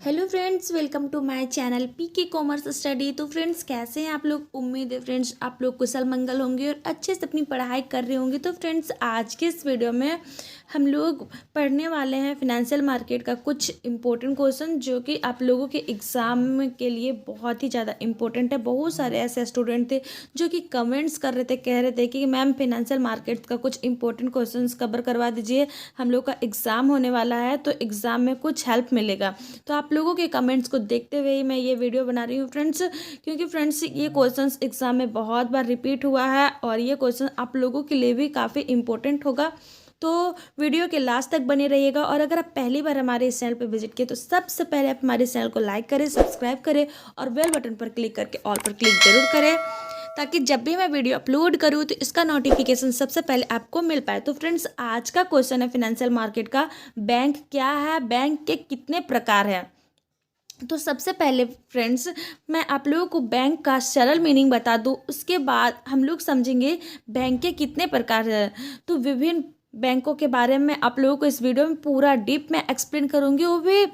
Hello friends, welcome to my channel PK commerce study. तो friends, कैसे हैं आप लोग? उम्मीद है फ्रेंड्स आप लोग कुशल मंगल होंगे और अच्छे से अपनी पढ़ाई कर रहे होंगे। तो फ्रेंड्स, आज के इस वीडियो में हम लोग पढ़ने वाले हैं फिनेंशियल मार्केट का कुछ इम्पोर्टेंट क्वेश्चन जो कि आप लोगों के एग्ज़ाम के लिए बहुत ही ज़्यादा इम्पोर्टेंट है। बहुत सारे ऐसे स्टूडेंट थे जो कि कमेंट्स कर रहे थे, कह रहे थे कि मैम फिनेंशियल मार्केट का कुछ इंपॉर्टेंट क्वेश्चंस कवर करवा दीजिए, हम लोग का एग्ज़ाम होने वाला है तो एग्ज़ाम में कुछ हेल्प मिलेगा। तो आप लोगों के कमेंट्स को देखते हुए ही मैं ये वीडियो बना रही हूँ फ्रेंड्स, क्योंकि फ्रेंड्स ये क्वेश्चंस एग्ज़ाम में बहुत बार रिपीट हुआ है और ये क्वेश्चन आप लोगों के लिए भी काफ़ी इंपॉर्टेंट होगा। तो वीडियो के लास्ट तक बने रहिएगा। और अगर आप पहली बार हमारे इस चैनल पर विजिट किए तो सबसे पहले आप हमारे चैनल को लाइक करें, सब्सक्राइब करें और बेल बटन पर क्लिक करके ऑल पर क्लिक जरूर करें, ताकि जब भी मैं वीडियो अपलोड करूँ तो इसका नोटिफिकेशन सबसे पहले आपको मिल पाए। तो फ्रेंड्स, आज का क्वेश्चन है फिनेंशियल मार्केट का, बैंक क्या है, बैंक के कितने प्रकार हैं। तो सबसे पहले फ्रेंड्स, मैं आप लोगों को बैंक का सरल मीनिंग बता दूं, उसके बाद हम लोग समझेंगे बैंक के कितने प्रकार हैं। तो विभिन्न बैंकों के बारे में आप लोगों को इस वीडियो में पूरा डीप में एक्सप्लेन करूंगी, वो भी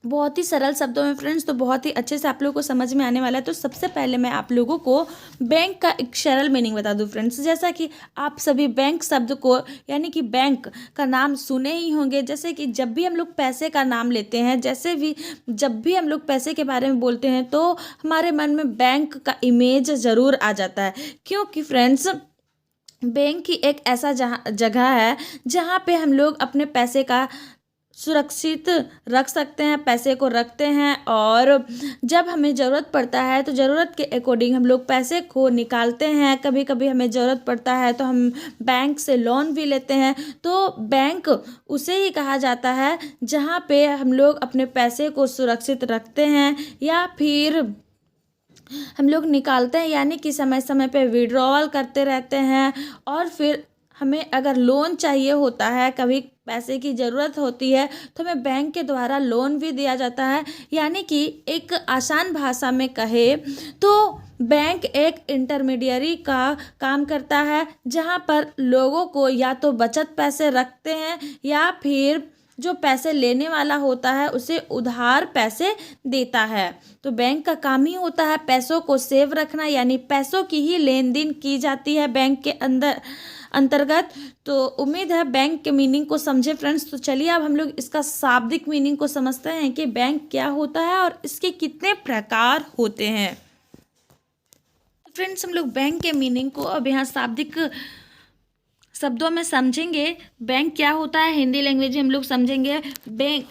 बहुत ही सरल शब्दों में फ्रेंड्स, तो बहुत ही अच्छे से आप लोगों को समझ में आने वाला है। तो सबसे पहले मैं आप लोगों को बैंक का एक सरल मीनिंग बता दूं फ्रेंड्स। जैसा कि आप सभी बैंक शब्द को यानी कि बैंक का नाम सुने ही होंगे। जैसे कि जब भी हम लोग पैसे का नाम लेते हैं, जब भी हम लोग पैसे के बारे में बोलते हैं तो हमारे मन में बैंक का इमेज ज़रूर आ जाता है, क्योंकि फ्रेंड्स बैंक ही एक ऐसा जगह है जहाँ पे हम लोग अपने पैसे का सुरक्षित रख सकते हैं, पैसे को रखते हैं। और जब हमें ज़रूरत पड़ता है तो ज़रूरत के अकॉर्डिंग हम लोग पैसे को निकालते हैं। कभी कभी हमें ज़रूरत पड़ता है तो हम बैंक से लोन भी लेते हैं। तो बैंक उसे ही कहा जाता है जहाँ पे हम लोग अपने पैसे को सुरक्षित रखते हैं या फिर हम लोग निकालते हैं, यानी कि समय समय पे विड्रॉवल करते रहते हैं। और फिर हमें अगर लोन चाहिए होता है, कभी पैसे की ज़रूरत होती है तो हमें बैंक के द्वारा लोन भी दिया जाता है। यानी कि एक आसान भाषा में कहे तो बैंक एक इंटरमीडियरी का काम करता है, जहां पर लोगों को या तो बचत पैसे रखते हैं या फिर जो पैसे लेने वाला होता है उसे उधार पैसे देता है। तो बैंक का काम ही होता है पैसों को सेव रखना, यानी पैसों की ही लेन देन की जाती है बैंक के अंतर्गत। तो उम्मीद है बैंक के मीनिंग को समझे फ्रेंड्स। तो चलिए अब हम लोग इसका शाब्दिक मीनिंग को समझते हैं कि बैंक क्या होता है और इसके कितने प्रकार होते हैं। फ्रेंड्स, हम लोग बैंक के मीनिंग को अब यहाँ शाब्दिक शब्दों में समझेंगे। बैंक क्या होता है हिंदी लैंग्वेज में हम लोग समझेंगे। बैंक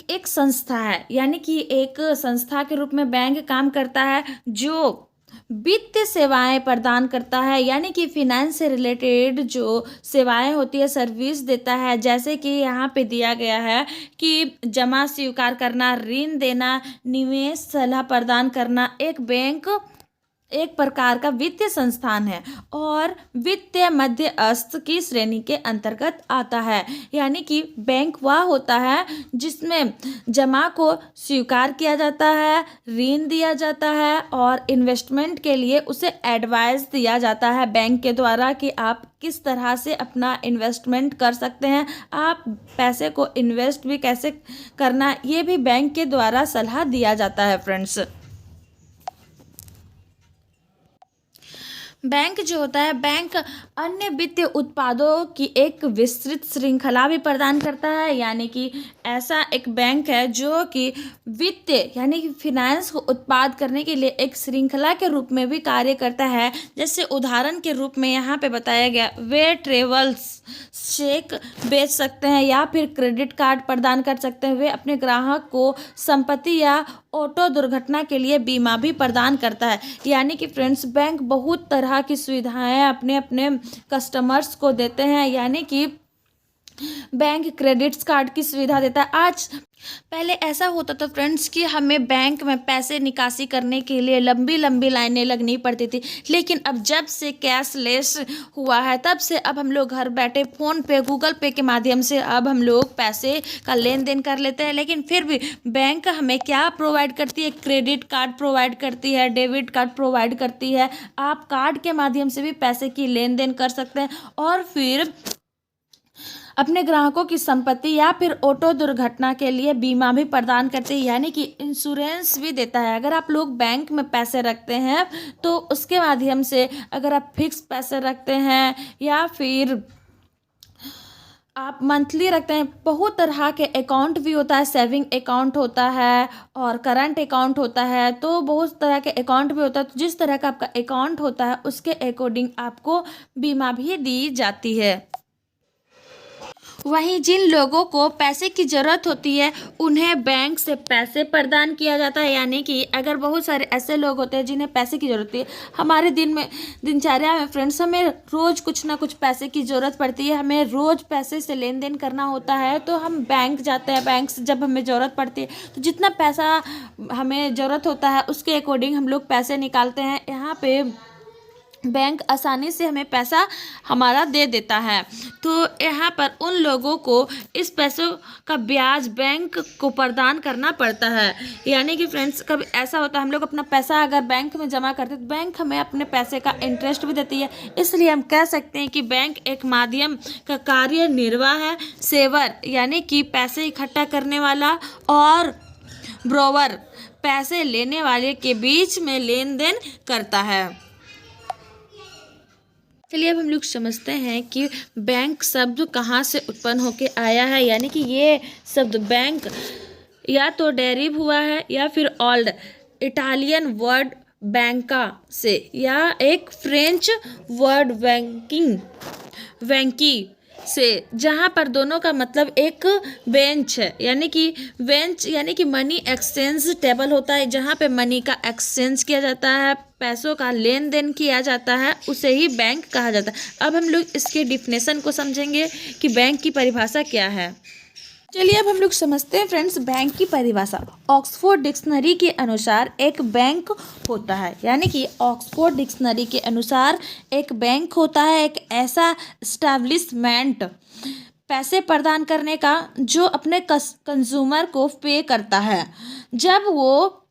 एक संस्था है, यानी कि एक संस्था के रूप में बैंक काम करता है जो वित्तीय सेवाएं प्रदान करता है, यानी कि फिनेंस से रिलेटेड जो सेवाएं होती है, सर्विस देता है। जैसे कि यहाँ पे दिया गया है कि जमा स्वीकार करना, ऋण देना, निवेश सलाह प्रदान करना। एक बैंक एक प्रकार का वित्तीय संस्थान है और वित्तीय मध्यस्थ की श्रेणी के अंतर्गत आता है। यानी कि बैंक वह होता है जिसमें जमा को स्वीकार किया जाता है, ऋण दिया जाता है और इन्वेस्टमेंट के लिए उसे एडवाइस दिया जाता है बैंक के द्वारा कि आप किस तरह से अपना इन्वेस्टमेंट कर सकते हैं, आप पैसे को इन्वेस्ट भी कैसे करना, ये भी बैंक के द्वारा सलाह दिया जाता है फ्रेंड्स। बैंक जो होता है, बैंक अन्य वित्तीय उत्पादों की एक विस्तृत श्रृंखला भी प्रदान करता है। यानी कि ऐसा एक बैंक है जो कि वित्तीय यानी कि फिनेंस को उत्पाद करने के लिए एक श्रृंखला के रूप में भी कार्य करता है। जैसे उदाहरण के रूप में यहाँ पे बताया गया, वे ट्रेवल्स चेक बेच सकते हैं या फिर क्रेडिट कार्ड प्रदान कर सकते हैं। वे अपने ग्राहक को संपत्ति या ऑटो दुर्घटना के लिए बीमा भी प्रदान करता है। यानी कि फ्रेंड्स, बैंक बहुत तरह की सुविधाएं अपने अपने कस्टमर्स को देते हैं। यानी कि बैंक क्रेडिट कार्ड की सुविधा देता है। आज पहले ऐसा होता था फ्रेंड्स कि हमें बैंक में पैसे निकासी करने के लिए लंबी लंबी लाइनें लगनी पड़ती थी, लेकिन अब जब से कैशलेस हुआ है तब से अब हम लोग घर बैठे फ़ोन पे, गूगल पे के माध्यम से अब हम लोग पैसे का लेन देन कर लेते हैं। लेकिन फिर भी बैंक हमें क्या प्रोवाइड करती है? क्रेडिट कार्ड प्रोवाइड करती है, डेबिट कार्ड प्रोवाइड करती है। आप कार्ड के माध्यम से भी पैसे की लेन देन कर सकते हैं। और फिर अपने ग्राहकों की संपत्ति या फिर ऑटो दुर्घटना के लिए बीमा भी प्रदान करते हैं, यानी कि इंश्योरेंस भी देता है। अगर आप लोग बैंक में पैसे रखते हैं तो उसके माध्यम से, अगर आप फिक्स पैसे रखते हैं या फिर आप मंथली रखते हैं, बहुत तरह के अकाउंट भी होता है, सेविंग अकाउंट होता है और करंट अकाउंट होता है, तो बहुत तरह के अकाउंट भी होता है। तो जिस तरह का आपका अकाउंट होता है उसके अकॉर्डिंग आपको बीमा भी दी जाती है। वहीं जिन लोगों को पैसे की ज़रूरत होती है उन्हें बैंक से पैसे प्रदान किया जाता है, यानी कि अगर बहुत सारे ऐसे लोग होते हैं जिन्हें पैसे की ज़रूरत है, हमारे दिनचर्या में फ्रेंड्स हमें रोज़ कुछ ना कुछ पैसे की ज़रूरत पड़ती है, हमें रोज़ पैसे से लेन देन करना होता है, तो हम बैंक जाते हैं। बैंक से जब हमें ज़रूरत पड़ती है तो जितना पैसा हमें ज़रूरत होता है उसके अकॉर्डिंग हम लोग पैसे निकालते हैं। यहाँ पे बैंक आसानी से हमें पैसा हमारा दे देता है। तो यहाँ पर उन लोगों को इस पैसों का ब्याज बैंक को प्रदान करना पड़ता है, यानी कि फ्रेंड्स कभी ऐसा होता है हम लोग अपना पैसा अगर बैंक में जमा करते तो बैंक हमें अपने पैसे का इंटरेस्ट भी देती है। इसलिए हम कह सकते हैं कि बैंक एक माध्यम का कार्य निर्वाह है। सेवर यानी कि पैसे इकट्ठा करने वाला और ब्रोवर पैसे लेने वाले के बीच में लेन देन करता है। चलिए अब हम लोग समझते हैं कि बैंक शब्द कहाँ से उत्पन्न होके आया है, यानी कि ये शब्द बैंक या तो डेरिव हुआ है या फिर ओल्ड इटालियन वर्ड बैंका से, या एक फ्रेंच वर्ड वैंकी से, जहाँ पर दोनों का मतलब एक बेंच है, यानी कि बेंच यानी कि मनी एक्सचेंज टेबल होता है, जहाँ पे मनी का एक्सचेंज किया जाता है, पैसों का लेन देन किया जाता है, उसे ही बैंक कहा जाता है। अब हम लोग इसके डिफिनेशन को समझेंगे कि बैंक की परिभाषा क्या है। चलिए अब हम लोग समझते हैं फ्रेंड्स बैंक की परिभाषा। ऑक्सफोर्ड डिक्शनरी के अनुसार एक बैंक होता है, यानी कि ऑक्सफोर्ड डिक्शनरी के अनुसार एक बैंक होता है एक ऐसा एस्टैब्लिशमेंट पैसे प्रदान करने का जो अपने कंज्यूमर को पे करता है जब वो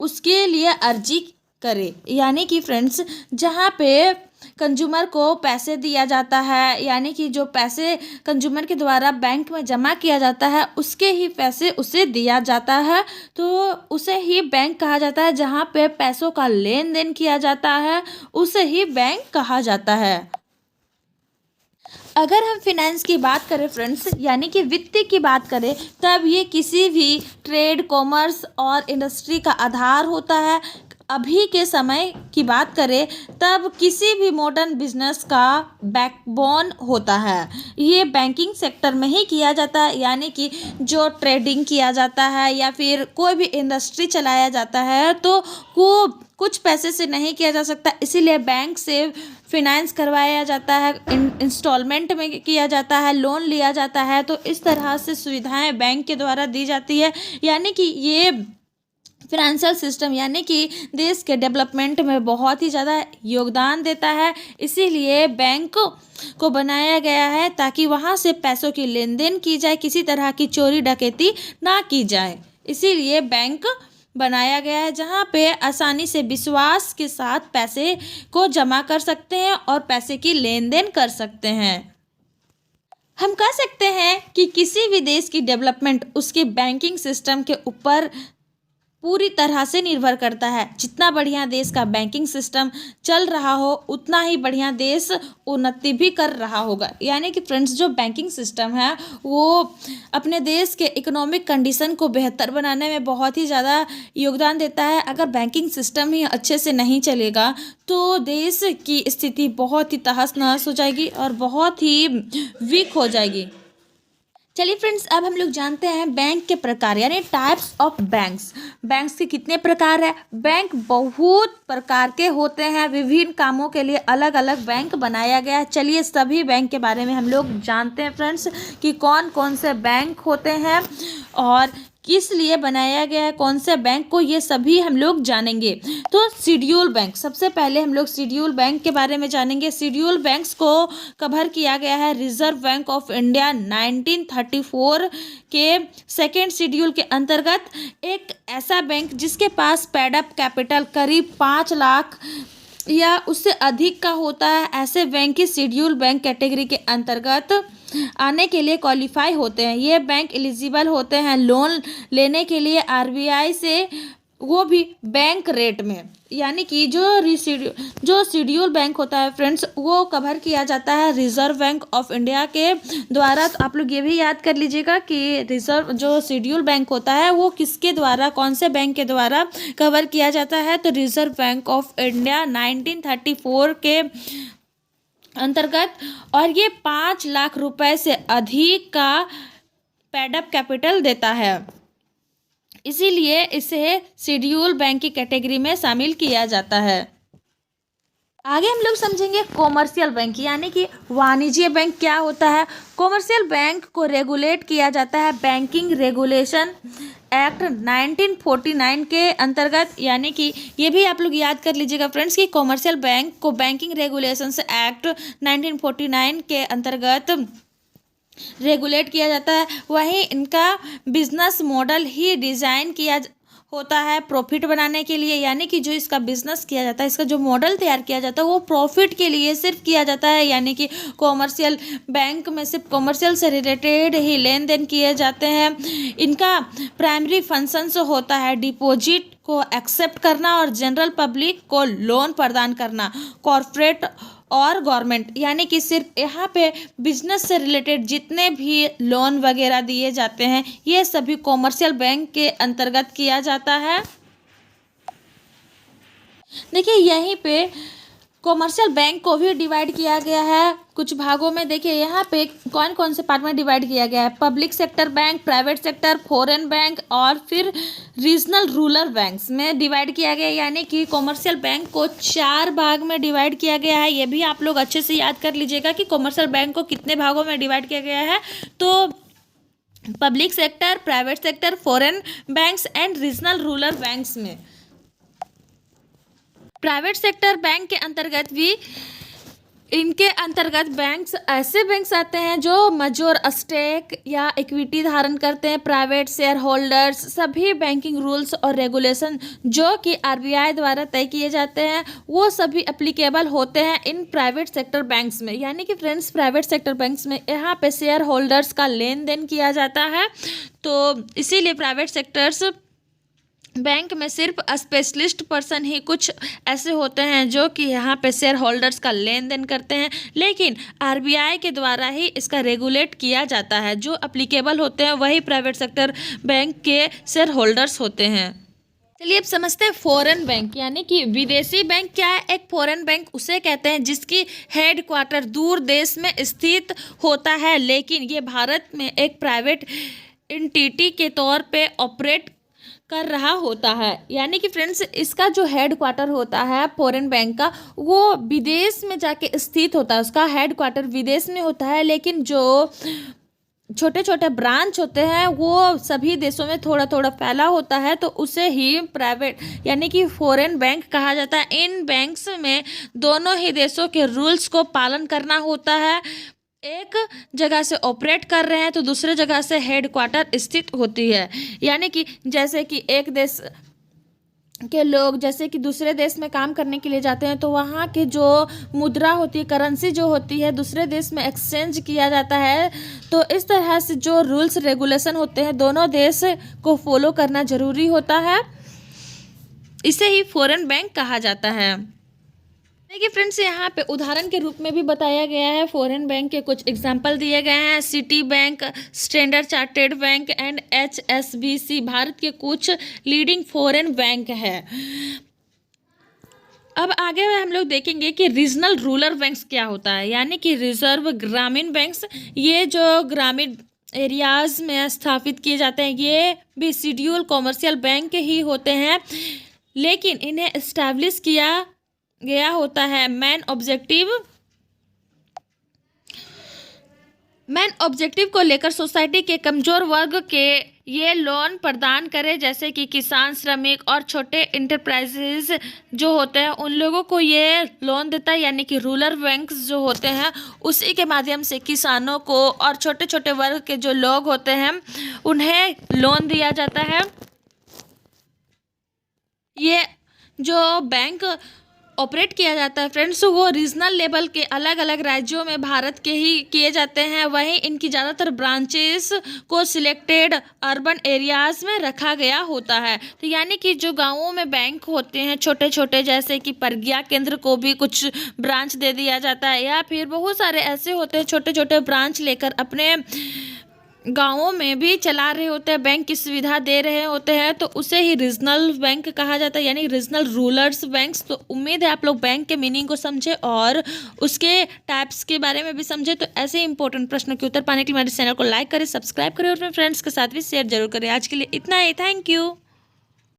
उसके लिए अर्जी करे, यानी कि फ्रेंड्स जहाँ पे कंज्यूमर को पैसे दिया जाता है, यानी कि जो पैसे कंज्यूमर के द्वारा बैंक में जमा किया जाता है उसके ही पैसे उसे दिया जाता है, तो उसे ही बैंक कहा जाता है। जहाँ पे पैसों का लेन देन किया जाता है उसे ही बैंक कहा जाता है। अगर हम फिनेंस की बात करें फ्रेंड्स, यानी कि वित्त की बात करें, तब ये किसी भी ट्रेड, कॉमर्स और इंडस्ट्री का आधार होता है। अभी के समय की बात करें तब किसी भी मॉडर्न बिजनेस का बैकबोन होता है। ये बैंकिंग सेक्टर में ही किया जाता है, यानी कि जो ट्रेडिंग किया जाता है या फिर कोई भी इंडस्ट्री चलाया जाता है तो वो कुछ पैसे से नहीं किया जा सकता, इसीलिए बैंक से फिनेंस करवाया जाता है, इंस्टॉलमेंट में किया जाता है, लोन लिया जाता है। तो इस तरह से सुविधाएं बैंक के द्वारा दी जाती है, यानी कि ये फाइनेंशियल सिस्टम यानी कि देश के डेवलपमेंट में बहुत ही ज़्यादा योगदान देता है। इसीलिए बैंक को बनाया गया है ताकि वहाँ से पैसों की लेन देन की जाए, किसी तरह की चोरी डकैती ना की जाए। इसीलिए बैंक बनाया गया है जहाँ पे आसानी से विश्वास के साथ पैसे को जमा कर सकते हैं और पैसे की लेन देन कर सकते हैं। हम कह सकते हैं कि किसी भी देश की डेवलपमेंट उसके बैंकिंग सिस्टम के ऊपर पूरी तरह से निर्भर करता है। जितना बढ़िया देश का बैंकिंग सिस्टम चल रहा हो उतना ही बढ़िया देश उन्नति भी कर रहा होगा। यानी कि फ्रेंड्स जो बैंकिंग सिस्टम है वो अपने देश के इकोनॉमिक कंडीशन को बेहतर बनाने में बहुत ही ज़्यादा योगदान देता है। अगर बैंकिंग सिस्टम ही अच्छे से नहीं चलेगा तो देश की स्थिति बहुत ही तहस नहस हो जाएगी और बहुत ही वीक हो जाएगी। चलिए फ्रेंड्स अब हम लोग जानते हैं बैंक के प्रकार यानी टाइप्स ऑफ बैंक्स। बैंक्स के कितने प्रकार है? बैंक बहुत प्रकार के होते हैं, विभिन्न कामों के लिए अलग अलग बैंक बनाया गया है। चलिए सभी बैंक के बारे में हम लोग जानते हैं फ्रेंड्स कि कौन कौन से बैंक होते हैं और किस लिए बनाया गया है, कौन से बैंक को, ये सभी हम लोग जानेंगे। तो शेड्यूल बैंक, सबसे पहले हम लोग शेड्यूल बैंक के बारे में जानेंगे। शेड्यूल बैंक्स को कवर किया गया है रिजर्व बैंक ऑफ इंडिया 1934 के सेकेंड शेड्यूल के अंतर्गत। एक ऐसा बैंक जिसके पास पेड अप कैपिटल करीब 5 लाख या उससे अधिक का होता है, ऐसे बैंक की शेड्यूल बैंक कैटेगरी के अंतर्गत आने के लिए क्वालिफाई होते हैं। ये बैंक एलिजिबल होते हैं लोन लेने के लिए आरबीआई से, वो भी बैंक रेट में। यानी कि जो शेड्यूल बैंक होता है फ्रेंड्स, वो कवर किया जाता है रिजर्व बैंक ऑफ इंडिया के द्वारा। तो आप लोग ये भी याद कर लीजिएगा कि रिजर्व जो शेड्यूल बैंक होता है वो किसके द्वारा, कौन से बैंक के द्वारा कवर किया जाता है। तो रिजर्व बैंक ऑफ इंडिया 1934 के अंतर्गत, और ये 5 लाख रुपए से अधिक का पेडअप कैपिटल देता है, इसीलिए इसे शेड्यूल बैंक की कैटेगरी में शामिल किया जाता है। आगे हम लोग समझेंगे कॉमर्शियल बैंक, यानी कि वाणिज्य बैंक क्या होता है। कॉमर्शियल बैंक को रेगुलेट किया जाता है बैंकिंग रेगुलेशन एक्ट 1949 के अंतर्गत। यानी कि ये भी आप लोग याद कर लीजिएगा फ्रेंड्स कि कॉमर्शियल बैंक को बैंकिंग रेगुलेशंस एक्ट 1949 के अंतर्गत रेगुलेट किया जाता है। वहीं इनका बिजनेस मॉडल ही डिज़ाइन किया होता है प्रॉफिट बनाने के लिए। यानी कि जो इसका बिजनेस किया जाता है, इसका जो मॉडल तैयार किया जाता है वो प्रॉफिट के लिए सिर्फ किया जाता है। यानी कि कॉमर्शियल बैंक में सिर्फ कॉमर्शियल से रिलेटेड ही लेन देन किए जाते हैं। इनका प्राइमरी फंक्शंस होता है डिपॉजिट को एक्सेप्ट करना और जनरल पब्लिक को लोन प्रदान करना, कॉरपोरेट और गवर्नमेंट। यानी कि सिर्फ यहाँ पे बिजनेस से रिलेटेड जितने भी लोन वगैरह दिए जाते हैं ये सभी कॉमर्शियल बैंक के अंतर्गत किया जाता है। देखिए यहीं पे कॉमर्शियल बैंक को भी डिवाइड किया गया है कुछ भागों में। देखिए यहाँ पे कौन कौन से पार्ट में डिवाइड किया गया है। Public sector bank, private sector, foreign bank और फिर रीजनल रूरल बैंक्स में डिवाइड किया गया। यानी कि कॉमर्शियल बैंक को 4 भाग में डिवाइड किया गया है। ये भी आप लोग अच्छे से याद कर लीजिएगा कि कॉमर्शियल बैंक को कितने भागों में डिवाइड किया गया है। तो public sector, private sector, foreign banks and regional rural banks में। प्राइवेट सेक्टर बैंक के अंतर्गत भी, इनके अंतर्गत बैंक्स ऐसे बैंक्स आते हैं जो मेजर स्टेक या इक्विटी धारण करते हैं। प्राइवेट शेयर होल्डर्स, सभी बैंकिंग रूल्स और रेगुलेशन जो कि आरबीआई द्वारा तय किए जाते हैं वो सभी एप्लीकेबल होते हैं इन प्राइवेट सेक्टर बैंक्स में। यानी कि फ्रेंड्स प्राइवेट सेक्टर बैंक्स में यहाँ पे शेयर होल्डर्स का लेन देन किया जाता है। तो इसीलिए प्राइवेट सेक्टर्स बैंक में सिर्फ स्पेशलिस्ट पर्सन ही कुछ ऐसे होते हैं जो कि यहाँ पे शेयर होल्डर्स का लेन देन करते हैं। लेकिन आरबीआई के द्वारा ही इसका रेगुलेट किया जाता है। जो एप्लीकेबल होते हैं वही प्राइवेट सेक्टर बैंक के शेयर होल्डर्स होते हैं। चलिए अब समझते हैं फॉरेन बैंक, यानी कि विदेशी बैंक क्या है। एक फॉरेन बैंक उसे कहते हैं जिसकी हेड क्वार्टर दूर देश में स्थित होता है, लेकिन ये भारत में एक प्राइवेट एंटिटी के तौर पे ऑपरेट कर रहा होता है। यानी कि फ्रेंड्स इसका जो हेड क्वार्टर होता है फॉरेन बैंक का वो विदेश में जाके स्थित होता है, उसका हेड क्वार्टर विदेश में होता है। लेकिन जो छोटे छोटे ब्रांच होते हैं वो सभी देशों में थोड़ा थोड़ा फैला होता है, तो उसे ही प्राइवेट यानी कि फॉरेन बैंक कहा जाता है। इन बैंक्स में दोनों ही देशों के रूल्स को पालन करना होता है। एक जगह से ऑपरेट कर रहे हैं तो दूसरे जगह से हेड क्वार्टर स्थित होती है। यानी कि जैसे कि एक देश के लोग जैसे कि दूसरे देश में काम करने के लिए जाते हैं तो वहाँ की जो मुद्रा होती है, करेंसी जो होती है, दूसरे देश में एक्सचेंज किया जाता है। तो इस तरह से जो रूल्स रेगुलेशन होते हैं दोनों देश को फॉलो करना जरूरी होता है। इसे ही फॉरेन बैंक कहा जाता है। देखिए फ्रेंड्स यहाँ पे उदाहरण के रूप में भी बताया गया है। फॉरेन बैंक के कुछ एग्जाम्पल दिए गए हैं। City bank, standard chartered bank and HSBC Bharat के कुछ लीडिंग फॉरेन बैंक है। अब आगे में हम लोग देखेंगे कि रीजनल रूरल बैंक्स क्या होता है। यानी कि रिजर्व ग्रामीण बैंक्स, ये जो ग्रामीण एरियाज में स्थापित किए जाते हैं ये भी शेड्यूल कॉमर्शियल बैंक ही होते हैं, लेकिन इन्हें एस्टैब्लिश किया गया होता है मेन ऑब्जेक्टिव को लेकर सोसाइटी के कमजोर वर्ग के ये लोन प्रदान करें, जैसे कि किसान, श्रमिक और छोटे इंटरप्राइजेज जो होते हैं उन लोगों को ये लोन देता है। यानी कि रूरल बैंक्स जो होते हैं उसी के माध्यम से किसानों को और छोटे छोटे वर्ग के जो लोग होते हैं उन्हें लोन दिया जाता है। ये जो बैंक ऑपरेट किया जाता है फ्रेंड्स, वो रीजनल लेवल के अलग अलग राज्यों में भारत के ही किए जाते हैं। वहीं इनकी ज़्यादातर ब्रांचेस को सिलेक्टेड अर्बन एरियाज़ में रखा गया होता है। तो यानी कि जो गांवों में बैंक होते हैं छोटे छोटे, जैसे कि प्रज्ञा केंद्र को भी कुछ ब्रांच दे दिया जाता है, या फिर बहुत सारे ऐसे होते हैं छोटे छोटे ब्रांच लेकर अपने गांवों में भी चला रहे होते हैं, बैंक की सुविधा दे रहे होते हैं, तो उसे ही रीजनल बैंक कहा जाता है, यानी रीजनल रूरल्स बैंक्स। तो उम्मीद है आप लोग बैंक के मीनिंग को समझे और उसके टाइप्स के बारे में भी समझे। तो ऐसे इंपॉर्टेंट प्रश्नों के उत्तर पाने के लिए हमारे चैनल को लाइक करें, सब्सक्राइब करें और अपने फ्रेंड्स के साथ भी शेयर जरूर करें। आज के लिए इतना ही, थैंक यू।